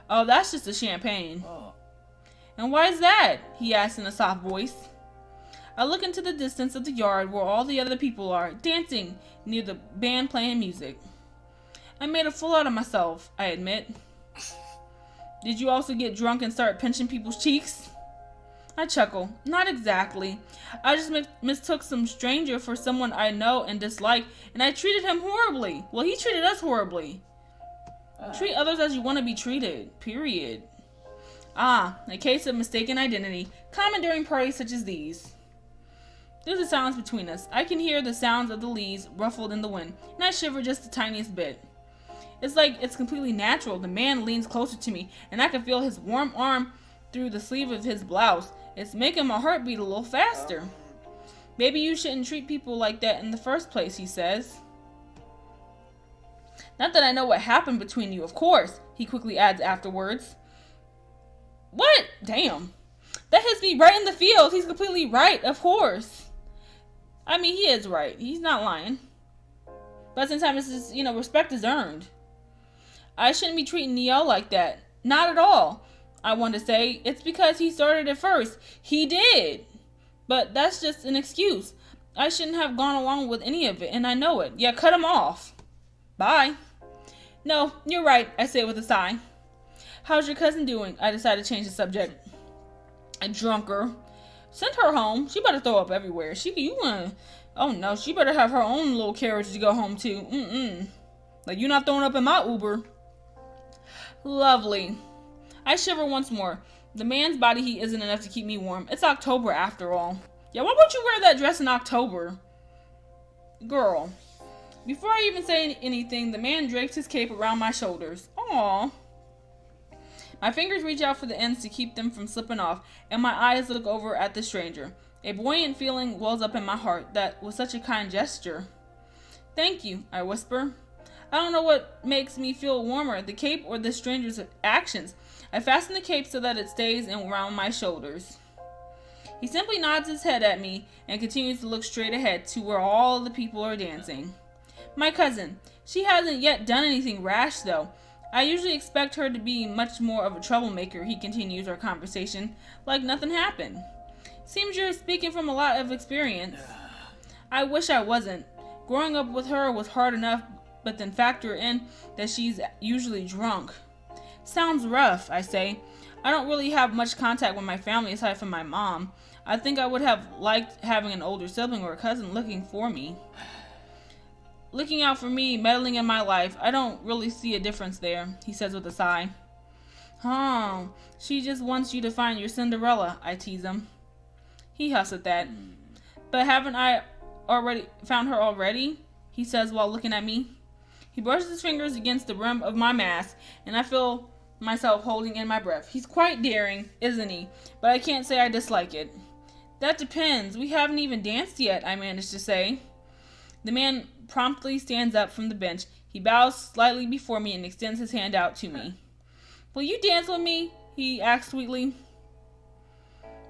S1: Oh, that's just the champagne. And why is that? He asks in a soft voice. I look into the distance of the yard where all the other people are, dancing near the band playing music. I made a fool out of myself, I admit. Did you also get drunk and start pinching people's cheeks? I chuckle. Not exactly. I just mistook some stranger for someone I know and dislike, and I treated him horribly. Well, he treated us horribly. Treat others as you want to be treated. Period. Ah, a case of mistaken identity, common during parties such as these. There's a silence between us. I can hear the sounds of the leaves ruffled in the wind, and I shiver just the tiniest bit. It's like it's completely natural. The man leans closer to me, and I can feel his warm arm through the sleeve of his blouse. It's making my heart beat a little faster. Maybe you shouldn't treat people like that in the first place, he says. Not that I know what happened between you, of course, he quickly adds afterwards. What? Damn. That hits me right in the feels. He's completely right, of course. I mean, he is right. He's not lying. But sometimes it's just, respect is earned. I shouldn't be treating Neil like that. Not at all. I want to say it's because he started it first. He did. But that's just an excuse. I shouldn't have gone along with any of it, and I know it. Yeah, cut him off. Bye. No, you're right, I say with a sigh. How's your cousin doing? I decide to change the subject. A drunker. Send her home. She better throw up everywhere. Oh no, she better have her own little carriage to go home to. Like, you're not throwing up in my Uber. Lovely. I shiver once more. The man's body heat isn't enough to keep me warm. It's October after all. Yeah, why would you wear that dress in October? Girl. Before I even say anything, the man drapes his cape around my shoulders. Aww. My fingers reach out for the ends to keep them from slipping off, and my eyes look over at the stranger. A buoyant feeling wells up in my heart. That was such a kind gesture. Thank you, I whisper. I don't know what makes me feel warmer, the cape or the stranger's actions. I fasten the cape so that it stays around my shoulders. He simply nods his head at me and continues to look straight ahead to where all the people are dancing. My cousin. She hasn't yet done anything rash, though. I usually expect her to be much more of a troublemaker, he continues our conversation, like nothing happened. Seems you're speaking from a lot of experience. I wish I wasn't. Growing up with her was hard enough, but then factor in that she's usually drunk. Sounds rough, I say. I don't really have much contact with my family aside from my mom. I think I would have liked having an older sibling or a cousin looking out for me, meddling in my life. I don't really see a difference there, he says with a sigh. Oh, she just wants you to find your Cinderella, I tease him. He husses at that. But haven't I already found her already? He says while looking at me. He brushes his fingers against the rim of my mask, and I feel myself holding in my breath. He's quite daring, isn't he? But I can't say I dislike it. That depends. We haven't even danced yet, I managed to say. The man promptly stands up from the bench. He bows slightly before me and extends his hand out to me. Will you dance with me? He asks sweetly.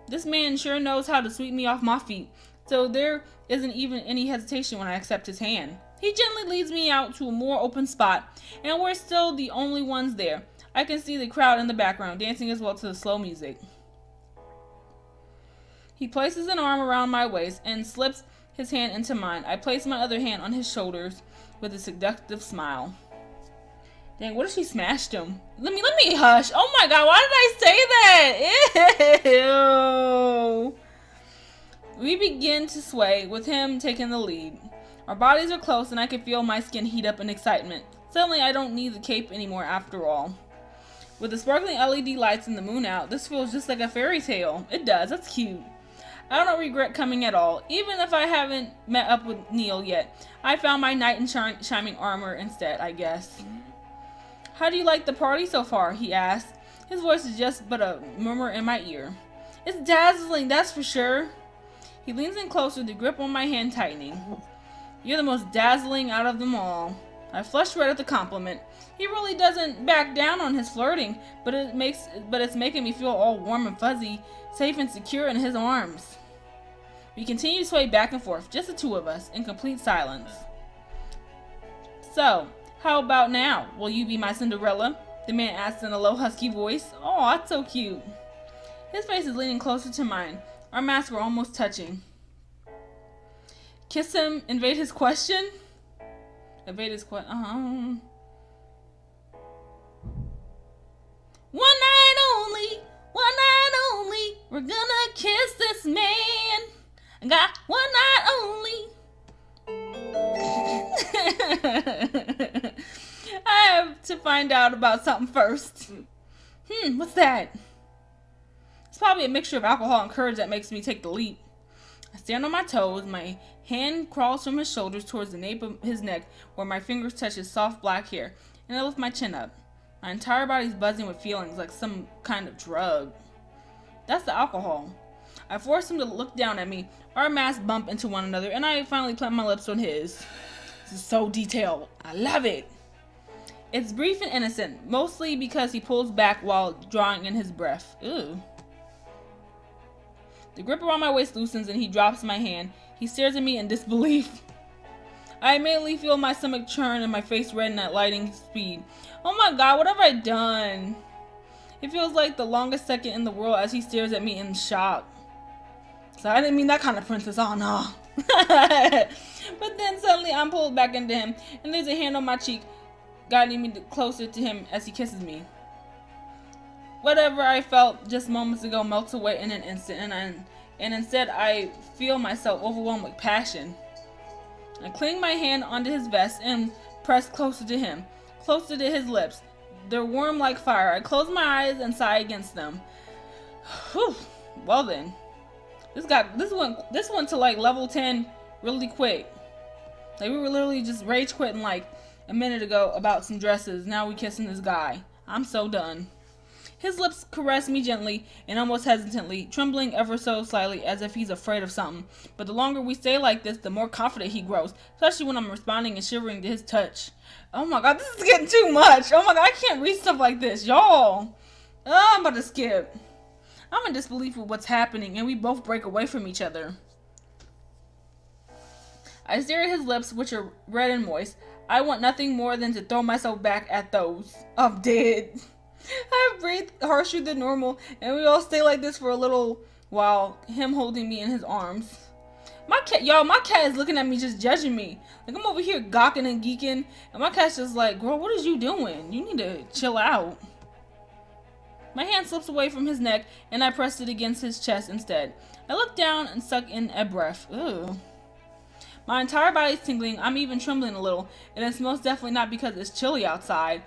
S1: This man sure knows how to sweep me off my feet, so there isn't even any hesitation when I accept his hand. He gently leads me out to a more open spot, and we're still the only ones there. I can see the crowd in the background, dancing as well to the slow music. He places an arm around my waist and slips his hand into mine. I place my other hand on his shoulders with a seductive smile. Dang, what if she smashed him? Let me hush. Oh my god, why did I say that? Ew. We begin to sway, with him taking the lead. Our bodies are close and I can feel my skin heat up in excitement. Suddenly I don't need the cape anymore after all. With the sparkling LED lights and the moon out, this feels just like a fairy tale. It does, that's cute. I don't regret coming at all, even if I haven't met up with Neil yet. I found my knight in shining armor instead, I guess. How do you like the party so far? He asked. His voice is just but a murmur in my ear. It's dazzling, that's for sure. He leans in closer, the grip on my hand tightening. You're the most dazzling out of them all. I flushed red at the compliment. He really doesn't back down on his flirting, but it's making me feel all warm and fuzzy, safe and secure in his arms. We continue to sway back and forth, just the two of us, in complete silence. So, how about now? Will you be my Cinderella? The man asked in a low, husky voice. Oh, that's so cute. His face is leaning closer to mine. Our masks were almost touching. Kiss him, invade his question? Evade his question. One night only, we're gonna kiss this man. I got one night only. I have to find out about something first. What's that? It's probably a mixture of alcohol and courage that makes me take the leap. I stand on my toes, my hand crawls from his shoulders towards the nape of his neck where my fingers touch his soft black hair, and I lift my chin up. My entire body's buzzing with feelings like some kind of drug. That's the alcohol. I force him to look down at me. Our masks bump into one another, and I finally plant my lips on his. This is so detailed. I love it. It's brief and innocent, mostly because he pulls back while drawing in his breath. Ew. The grip around my waist loosens and he drops my hand. He stares at me in disbelief. I immediately feel my stomach churn and my face redden at lightning speed. Oh my god, what have I done? It feels like the longest second in the world as he stares at me in shock. So I didn't mean that kind of princess, oh no. But then suddenly I'm pulled back into him and there's a hand on my cheek guiding me closer to him as he kisses me. Whatever I felt just moments ago melts away in an instant, and instead I feel myself overwhelmed with passion. I cling my hand onto his vest and press closer to him, closer to his lips. They're warm like fire. I close my eyes and sigh against them. Whew. Well then, this went to like level 10 really quick. Like we were literally just rage quitting like a minute ago about some dresses. Now we kissing this guy. I'm so done. His lips caress me gently and almost hesitantly, trembling ever so slightly as if he's afraid of something. But the longer we stay like this, the more confident he grows, especially when I'm responding and shivering to his touch. Oh my god, this is getting too much. Oh my god, I can't read stuff like this, y'all. I'm about to skip. I'm in disbelief with what's happening, and we both break away from each other. I stare at his lips, which are red and moist. I want nothing more than to throw myself back at those. I'm dead. I breathe harsher than normal, and we all stay like this for a little while, him holding me in his arms. My cat is looking at me just judging me. Like I'm over here gawking and geeking, and my cat's just like, girl, what is you doing? You need to chill out. My hand slips away from his neck, and I press it against his chest instead. I look down and suck in a breath. Ugh. My entire body is tingling. I'm even trembling a little, and it's most definitely not because it's chilly outside.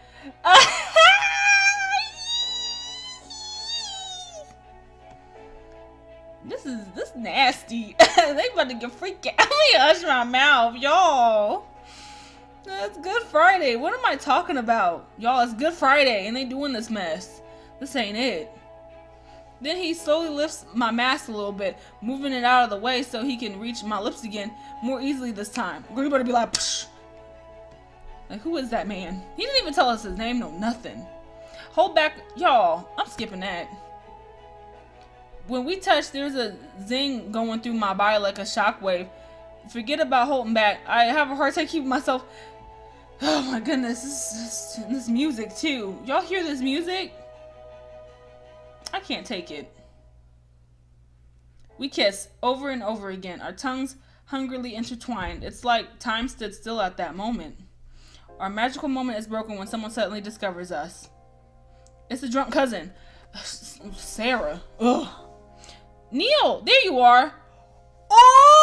S1: This nasty. They about to get freaked out. Let me hush my mouth, y'all. It's Good Friday. What am I talking about? Y'all, it's Good Friday and they doing this mess. This ain't it. Then he slowly lifts my mask a little bit, moving it out of the way so he can reach my lips again more easily this time. Girl, you better be like, psh. Like, who is that man? He didn't even tell us his name, no nothing. Hold back, y'all. I'm skipping that. When we touch, there's a zing going through my body like a shockwave. Forget about holding back. I have a hard time keeping myself Oh my goodness, this music too. Y'all hear this music? I can't take it. We kiss over and over again, our tongues hungrily intertwined. It's like time stood still at that moment. Our magical moment is broken when someone suddenly discovers us. It's the drunk cousin, Sarah. Ugh. Neil, there you are. Oh!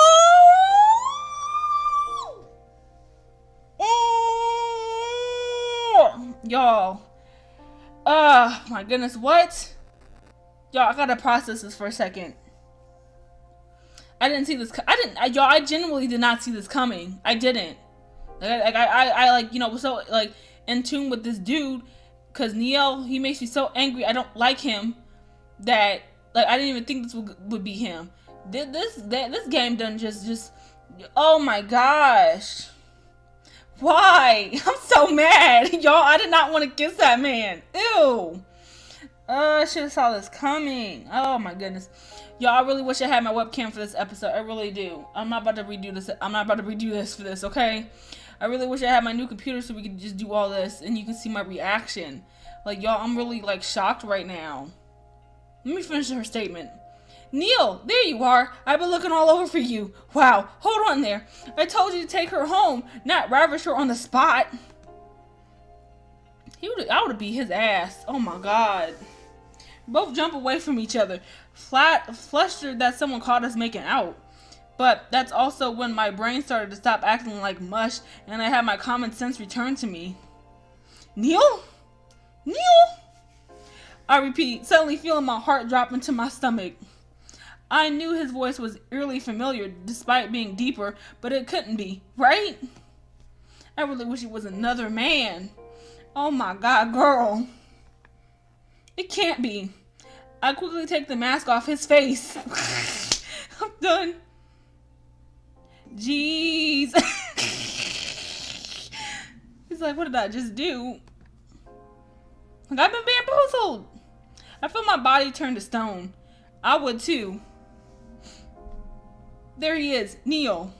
S1: Y'all. My goodness, what? Y'all, I gotta process this for a second. I didn't see this. I genuinely did not see this coming. I didn't. I like, you know, was so like in tune with this dude, cause Neil, he makes me so angry. I don't like him. That like I didn't even think this would be him. This game done just. Oh my gosh. Why? I'm so mad, y'all. I did not want to kiss that man. Ew. I should have saw this coming. Oh my goodness. Y'all, I really wish I had my webcam for this episode. I really do. I'm not about to redo this. I'm not about to redo this for this, okay? I really wish I had my new computer so we could just do all this and you can see my reaction. Like, y'all, I'm really, like, shocked right now. Let me finish her statement. Neil, there you are. I've been looking all over for you. Wow, hold on there. I told you to take her home, not ravish her on the spot. I would have beat his ass. Oh my god. Both jump away from each other, flustered that someone caught us making out. But that's also when my brain started to stop acting like mush and I had my common sense return to me. Neil? Neil? I repeat, suddenly feeling my heart drop into my stomach. I knew his voice was eerily familiar despite being deeper, but it couldn't be, right? I really wish it was another man. Oh my god, girl. It can't be. I quickly take the mask off his face. I'm done. Jeez. He's like, what did I just do? Like, I've been bamboozled. I feel my body turn to stone. I would too. There he is, Neil.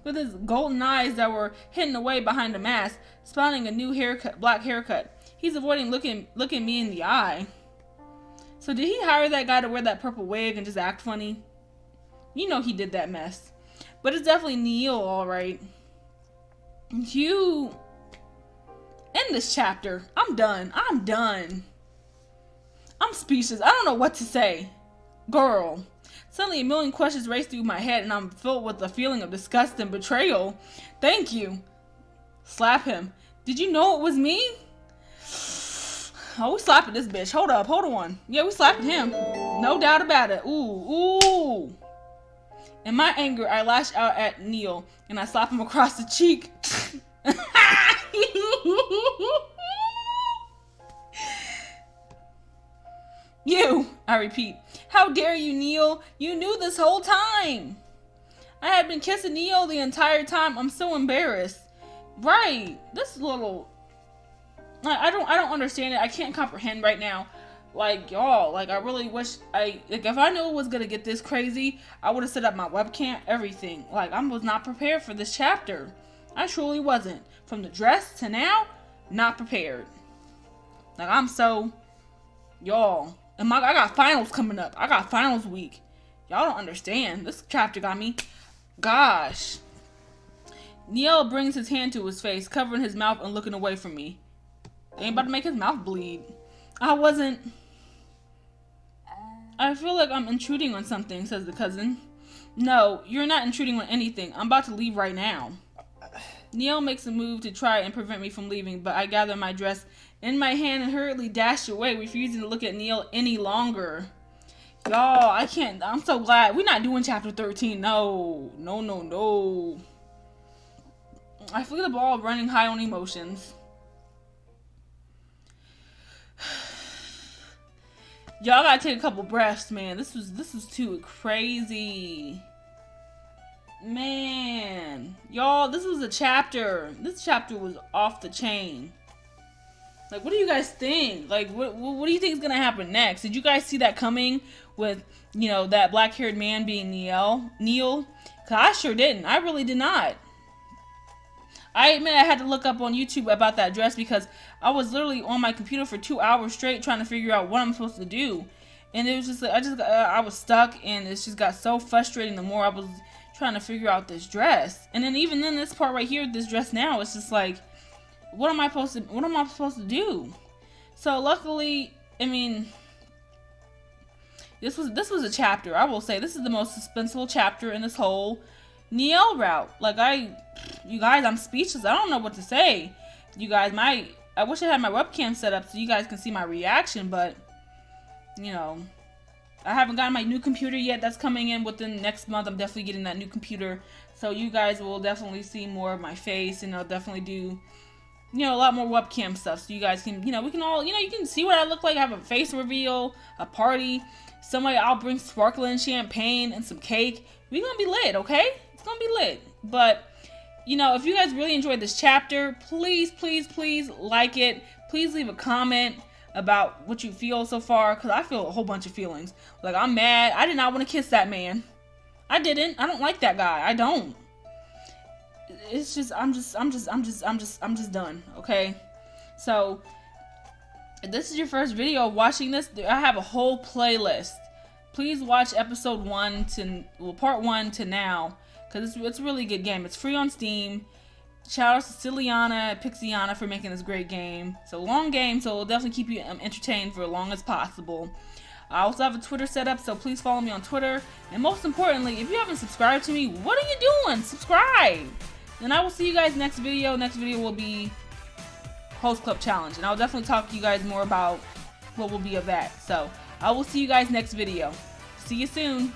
S1: With his golden eyes that were hidden away behind a mask, spawning a new black haircut. He's avoiding looking me in the eye. So did he hire that guy to wear that purple wig and just act funny? You know he did that mess. But it's definitely Neil, alright. You... End this chapter. I'm done. I'm speechless. I don't know what to say. Girl. Suddenly a million questions race through my head and I'm filled with a feeling of disgust and betrayal. Thank you. Slap him. Did you know it was me? Oh, we slapping this bitch. Hold on. Yeah, we slapping him. No doubt about it. Ooh. In my anger, I lash out at Neil and I slap him across the cheek. You, I repeat. How dare you, Neil? You knew this whole time. I had been kissing Neil the entire time. I'm so embarrassed. Right. This little... I don't understand it. I can't comprehend right now. Like, y'all, like, I really wish if I knew it was gonna get this crazy, I would have set up my webcam, everything. Like, I was not prepared for this chapter. I truly wasn't. From the dress to now, not prepared. Like, I'm so... Y'all. And I got finals coming up. I got finals week. Y'all don't understand. This chapter got me. Gosh. Neil brings his hand to his face, covering his mouth and looking away from me. Ain't about to make his mouth bleed. I feel like I'm intruding on something, says the cousin. No, you're not intruding on anything. I'm about to leave right now. Neil makes a move to try and prevent me from leaving, but I gather my dress in my hand and hurriedly dash away, refusing to look at Neil any longer. Y'all, I can't. I'm so glad. We're not doing chapter 13. No. I feel the ball running high on emotions. Y'all gotta take a couple breaths, man. This was too crazy. Man. Y'all, this was a chapter. This chapter was off the chain. Like, what do you guys think? Like, what do you think is gonna happen next? Did you guys see that coming with, you know, that black-haired man being Neil? Cause I sure didn't. I really did not. I admit I had to look up on YouTube about that dress because I was literally on my computer for 2 hours straight trying to figure out what I'm supposed to do. And it was just like, I was stuck, and it just got so frustrating the more I was trying to figure out this dress. And then even in this part right here, this dress now, it's just like, what am I supposed to do? So luckily, I mean, this was a chapter. I will say this is the most suspenseful chapter in this whole Niel route. Like, you guys, I'm speechless. I don't know what to say. You guys, I wish I had my webcam set up so you guys can see my reaction, but you know, I haven't gotten my new computer yet. That's coming in within next month. I'm definitely getting that new computer, so you guys will definitely see more of my face, and I'll definitely do, you know, a lot more webcam stuff, so you guys can, you know, we can all, you know, you can see what I look like. I have a face reveal, a party. Somebody, I'll bring sparkling champagne and some cake. We're gonna be lit, okay? It's gonna be lit. But you know, if you guys really enjoyed this chapter, please, please, please like it. Please leave a comment about what you feel so far, because I feel a whole bunch of feelings. Like, I'm mad. I did not want to kiss that man. I didn't. I don't like that guy. I don't. It's just, I'm just done. Okay. So, if this is your first video watching this, I have a whole playlist. Please watch episode 1 to, well, part 1 to now, because it's a really good game. It's free on Steam. Shout out to Ciliana and Pixiana for making this great game. It's a long game, so it'll definitely keep you entertained for as long as possible. I also have a Twitter set up, so please follow me on Twitter. And most importantly, if you haven't subscribed to me, what are you doing? Subscribe! And I will see you guys next video. Next video will be Host Club Challenge. And I'll definitely talk to you guys more about what will be of that. So, I will see you guys next video. See you soon.